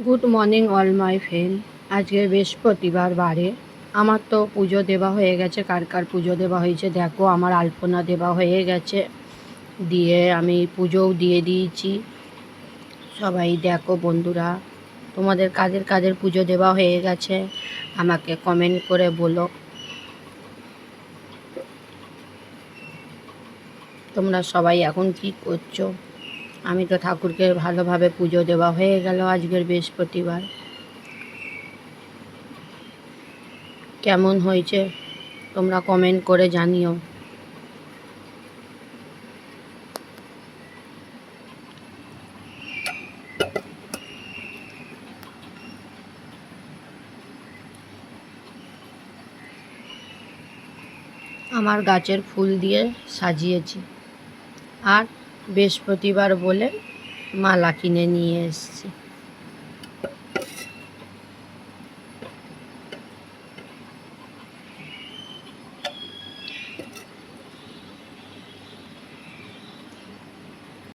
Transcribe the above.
Good morning all my friend. আজকে বৃহস্পতিবার বারে আমার তো পুজো দেওয়া হয়ে গেছে। কার কার পুজো দেওয়া হয়েছে দেখো। আমার আলপনা দেওয়া হয়ে গেছে, দিয়ে আমি পুজোও দিয়ে দিয়েছি। সবাই দেখো বন্ধুরা, তোমাদের কাদের কাদের পুজো দেওয়া হয়ে গেছে আমাকে কমেন্ট করে বলো। তোমরা সবাই এখন কি করছো? আমি তো ঠাকুরকে ভালোভাবে পুজো দেওয়া হয়ে গেল আজকের বৃহস্পতিবার। কেমন হয়েছে তোমরা কমেন্ট করে জানিও। আমার গাছের ফুল দিয়ে সাজিয়েছি, আর বৃহস্পতিবার বলে মালা কিনে নিয়ে এসেছি।